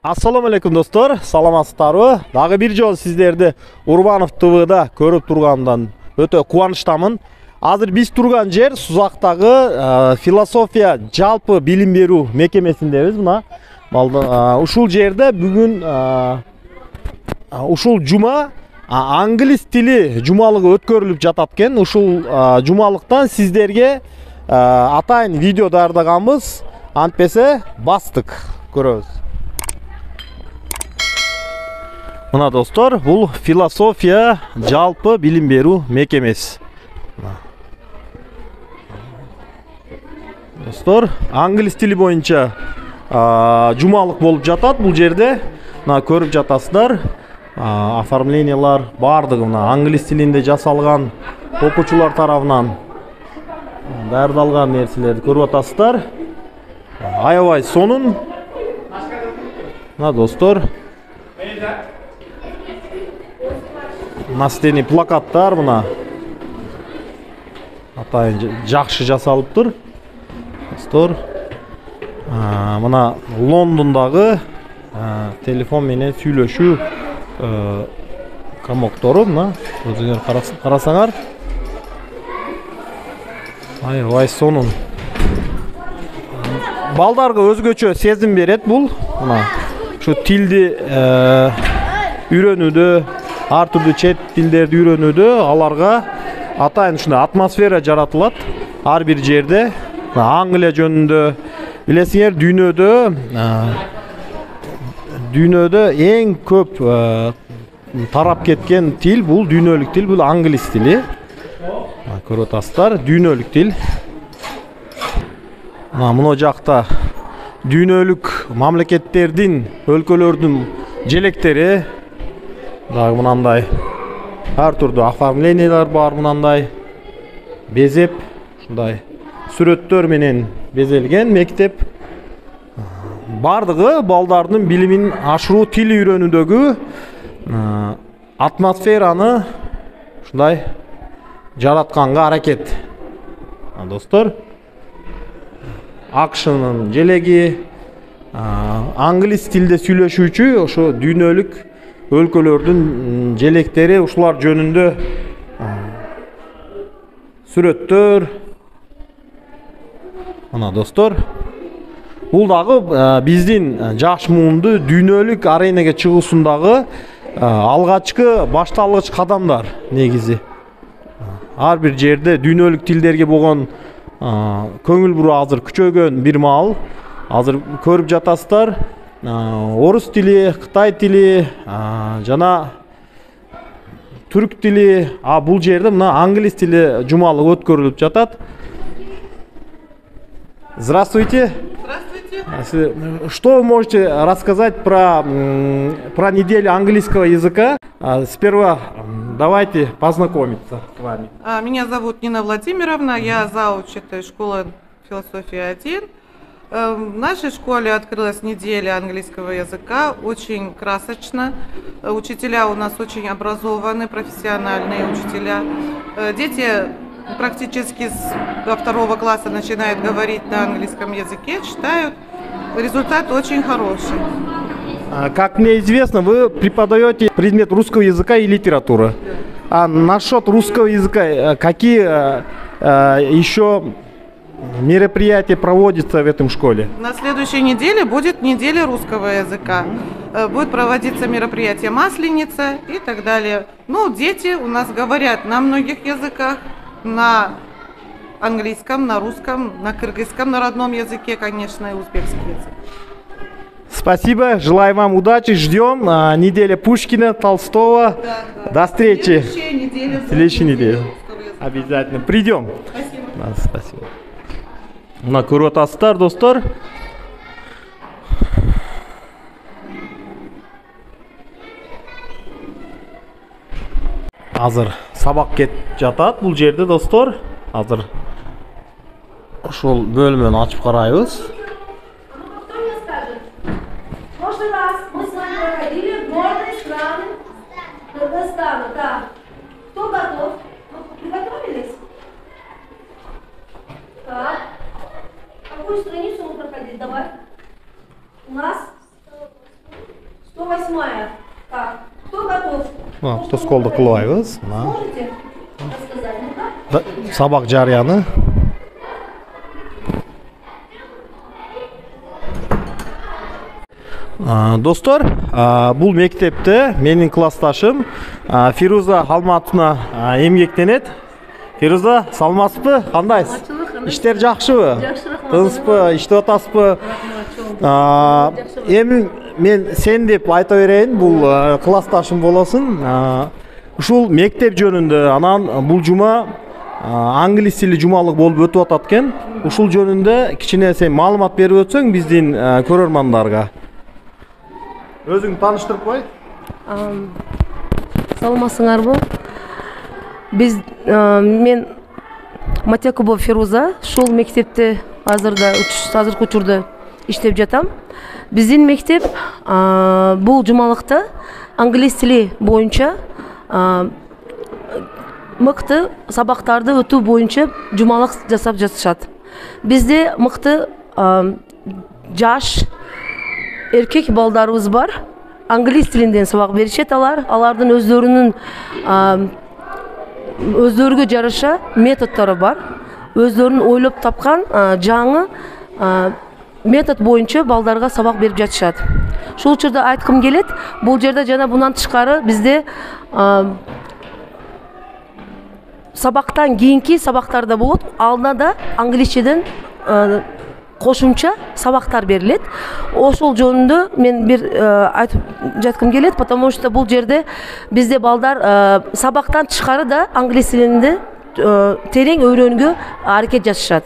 Assalamu alaikum dostlar, саламатсыздарбы? Дагы бир жолу сиздерди Урбанов ТВда көрүп тургандан өтө кубанычтамын. Азыр биз турган жер Сузактагы философия жалпы билим берүү мекемесиндебиз. Мына ушул жерде бүгүн ушул жума англис тили жумалыгы өткөрүлүп жатат экен. Ушул жумалыктан сиздерге атайын видео даярдаганбыз. Антпесе бастык, көрөбүз. Мына достор, бул философия жалпы билим берүү мекемеси. Достор, англис тили боюнча жумалык болуп жатат бул жерде. Мына көрүп жатасыздар. Оформлениялар бардыгы мына англис тилинде жасалган, окуучулар тарабынан даярдалган нерселерди көрүп атасыздар. Аябай сонун. Мына достор, настени плакаттар мына атайын жакшы жасалыптыр. Достор, мына Лондондагы телефон менен сүйлөшүү комоктору мына өзүңөр карасаңар. Аябай сонун. Балдарга өзгөчө сезим берет бул. Мына ушу тилди үйрөнүүдө, ар түрдүү чет тилдерди үйрөнүүдө аларга атайын ушундай атмосфера жаратылат. Ар бир жерде Англия жөнүндө билесиңер, дүйнөдө эң көп тарап кеткен тил бул дүйнөлүк тил, бул англис тили. Көрүп атасыздар, дүйнөлүк тил. Мына жакта дүйнөлүк мамлекеттердин, өлкөлөрдүн желектери дагы мынандай ар түрдүү оформлениялар бар, мынандай безеп, ушундай сүрөттөр менен безелген мектеп. Бардыгы балдардын билимин ашыруу, тил үйрөнүүдөгү атмосфераны ушундай жаратканга аракет. Достор, акшынын желеги англис тилде сүйлөшүүчү ошо дүйнөлүк өлкөлөрдүн желектери, ушулар жөнүндө сүрөттөр. Мына достор, бул дагы биздин жаш муунду дүйнөлүк аренага чыгуусундагы алгачкы башталгыч кадамдар негизи. Ар бир жерде дүйнөлүк тилдерге болгон көңүл буруу азыр күчөйгөн бир маал. Азыр көрүп жатасыздар, орус тили, кытай тили, жана түрк тили, бул жерде мына англис тили жумалыгы өткөрүлүп жатат. Здравствуйте. Здравствуйте. Что вы можете рассказать про неделю английского языка? Сперва давайте познакомиться с вами. Меня зовут Нина Владимировна, я зауч этой школы философии 1. В нашей школе открылась неделя английского языка, очень красочно. Учителя у нас очень образованные, профессиональные учителя. Дети практически до 2 класса начинают говорить на английском языке, читают. Результат очень хороший. Как мне известно, вы преподаете предмет русского языка и литературы. А насчет русского языка, какие еще мероприятия проводятся в этом школе? На следующей неделе будет неделя русского языка. Будет проводиться мероприятие «Масленица» и так далее. Ну, дети у нас говорят на многих языках. На английском, на русском, на кыргызском, на родном языке, конечно, и узбекский язык. Спасибо, желаю вам удачи, ждем. Неделя Пушкина, Толстого. Да. До встречи. Следующей неделе. Обязательно придем. Спасибо. Да, спасибо. Мына көрүп атасыздар, достор. Азыр сабак кетип жатат бул жерде, достор. Азыр ушул бөлмөнү ачып карайбыз. Кто готов? Приготовились? Так. Какую страницу мы проходить? Давай. У нас 108-я. Так, кто готов? Тоскоолду кылбайбыз. Можете рассказать? Ну-ка. Сабак жарыяны. Достор, бул мектепте менин классташым Фируза Халматовна эмгектенет. Фируза, саламатсызбы? Кандайсыз? Иштер жакшыбы? Тынчпы, иштеп атасызбы? Эми мен сен деп айта берейин, бул классташым болосуң. Ушул мектеп жөнүндө анан бул жума англис тили жумалык болуп өтүп атат экен. Ушул жөнүндө кичине сен маалымат берип өтсөң биздин көрөрмандарга. Өзүң тааныштырып кой. Саламатсыңарбы? Мен Матякубова Фируза, шул мектепте азыркы учурда иштеп жатам. Биздин мектеп бул жумалыкта англис тили боюнча мыкты сабактарды өтүү боюнча жумалык жасап жатышат. Бизде мыкты жаш эркек балдарыбыз бар. Англис тилинден сабак беришет алардын өздөрүгө жараша методдору бар. Өздөрүнүн ойлоп тапкан жаңы метод боюнча балдарга сабак берип жатышат. Шул учурда айткым келет, бул жерде жана бундан тышкары бизде сабактан кийинки сабактарда болот. Алдына да англисчеден кошумча сабактар берилет. Ошол жөнүндө мен бир айтып жаткым келет, потому что бул жерде бизде балдар сабактан тышкары да англис тилинде терең öğрөнгө аракет жасашат.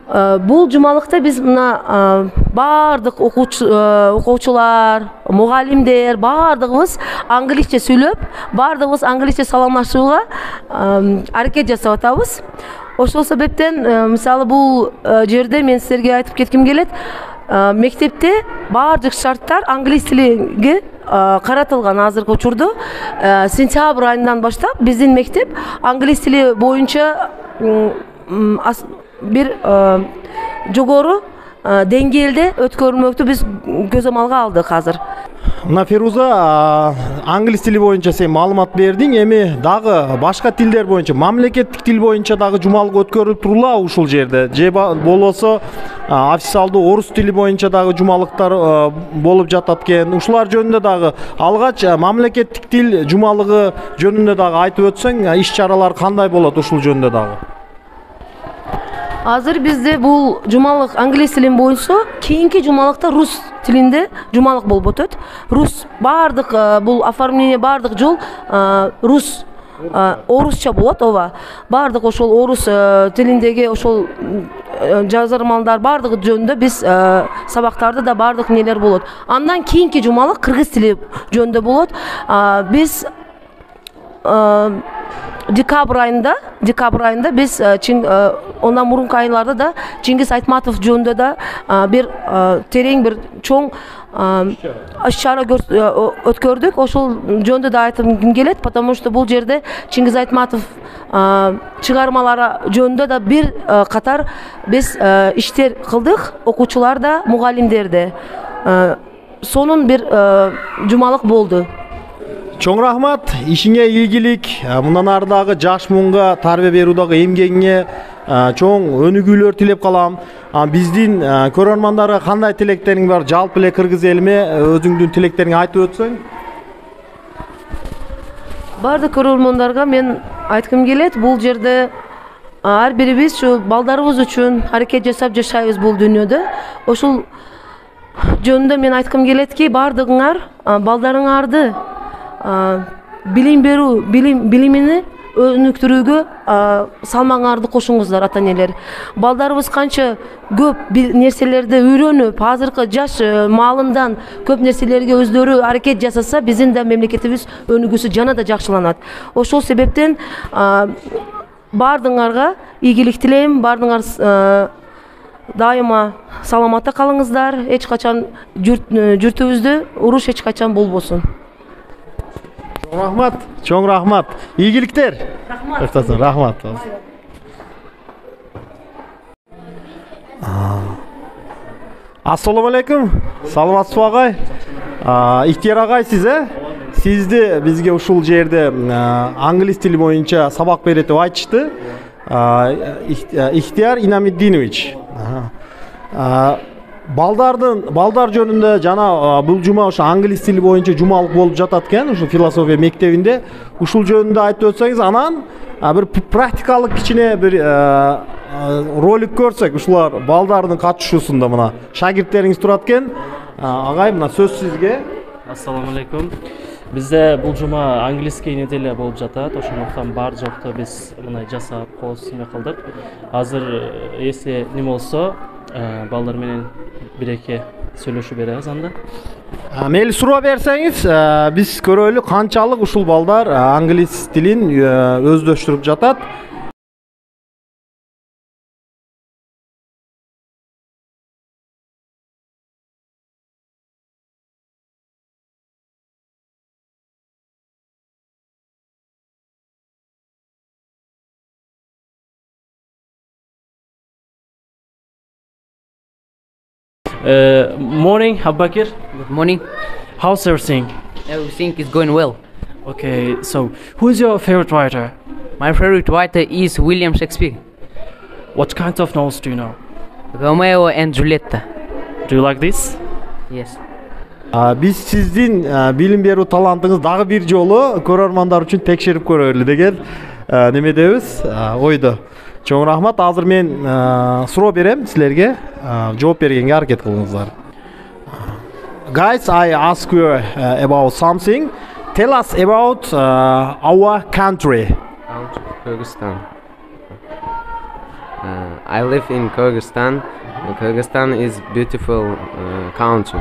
Бул жумалыкта биз мына бардык окуучулар, мугалимдер бардыгыбыз англисче сүйлөп, бардыгыбыз англисче саламлашууга аракет жасап атабыз. Ошол себептен мисалы бул жерде мен силерге айтып кетким келет. Мектепте бардык шарттар англис тилиге каратылган. Азыркы учурда сентябрь айынан баштап биздин мектеп англис тили боюнча бир жогору деңгээлде өткөрүлмөктү биз көзөмалга алдык азыр. Мына Фируза, англис тили боюнча сен маалымат бердиң, эми дагы башка тилдер боюнча, мамлекеттик тил боюнча дагы жумалык өткөрүлүп турула ушул жерде. Же болбосо официалдуу орус тили боюнча дагы жумалыктар болуп жатат экен. Ушулар жөнүндө дагы алгач мамлекеттик тил жумалыгы жөнүндө дагы айтып өтсөң, иш-чаралар кандай болот ушул жөнүндө дагы? Азыр бизде бул жумалык англис тилин боюнча, кийинки жумалыкта рус тилинде жумалык болуп өтөт. Рус бардык бул оформление бардык жол орусча болот, ооба. Бардык ошол орус тилиндеги ошол жазырмалдар бардыгы жөнүндө биз сабактарды да бардык нелер болот. Андан кийинки жумалык кыргыз тили жөнүндө болот. Биз декабрь айында биз ондан мурунку айларда да Чингиз Айтматов жөнүндө да бир терең бир чоң иш-чара өткөрдүк. Ошол жөнүндө да айткым келет, потому что бул жерде Чингиз Айтматов чыгармалары жөнүндө да бир катар биз иштер кылдык, окуучулар да, мугалимдер да. Сонун бир жумалык болду. Чоң рахмат, ишиңе ийгилик, мындан ары дагы жаш муунга тарбия берүүдөгү эмгегиңе чоң өнүгүүлөр тилеп калам. Биздин көрөрмандарга кандай тилектериң бар? Жалпы эле кыргыз элиме өзүңдүн тилектериңди айтып өтсөң. Бардык көрөрмандарга мен айткым келет, бул жерде ар бирибиз ушу балдарыбыз үчүн аракет жасап жашайбыз бул дүйнөдө. Ошол жөнүндө мен айткым келетки, бардыгыңар балдарыңарды билим берүү, билимини өнүктүрүүгө салмаңарды кошуңуздар, ата-энелер. Балдарыбыз канча көп нерселерди үйрөнүп, азыркы жаш маалындан көп нерселерге өздөрү аракет жасаса, биздин да мемлекетибиз өнүгүүсү жана да жакшыланат. Ошол себептен бардыгыңарга ийгилик тилейм, бардыгыңар дайыма саламатта калыңыздар, эч качан журтубузда уруш эч качан болбосун. Чоң рахмат. Ийгиликтер. Рахмат. Ассаламу алейкум. Саламатсызбы агай? İhtiyar agay size. Sizdi bizge ушул жерде англис тили боюнча сабак берет деп айтышты. İhtiyar İnamидdiнович. Балдар жөнүндө жана бул жума ошо англис тили боюнча жумалык болуп жатат экен, ушу философия мектебинде. Ушул жөнүндө айтып өтсөңүз, анан бир практикалык кичине бир ролик көрсөк, ушулар балдардын катышуусунда мына шагирттериңиз турат экен. Агай, мына сөз сизге. Ассаламу алейкум. Bizde bu cuma английский неделя болуп жатат. Ошондуктан бар жокту биз мындай жасап, коосуме кылдык. Азыр эсе неме болсо, балдар менен бир-эки сүйлөшүп беребиз анда. Мейли суроо берсеңиз, биз көрөлү канчалык ушул балдар англис тилин өздөштүрүп жатат. Morning, Abakir. Good morning. How's everything? Everything is going well. Okay, so who is your favorite writer? My favorite writer is William Shakespeare. What kind of novels do you know? Romeo and Julieta. Do you like this? Yes. Биз сиздин билим берүү талантыңыз дагы бир жолу көрөрмандар үчүн текшерип көрөлү деген немедебиз, ойдо. Чоң рахмат. Азыр мен суроо берем силерге, жооп бергенге аракет кылыңыздар. Guys, I ask you about something. Tell us about our country. Kyrgyzstan. I live in Kyrgyzstan. Kyrgyzstan is beautiful country.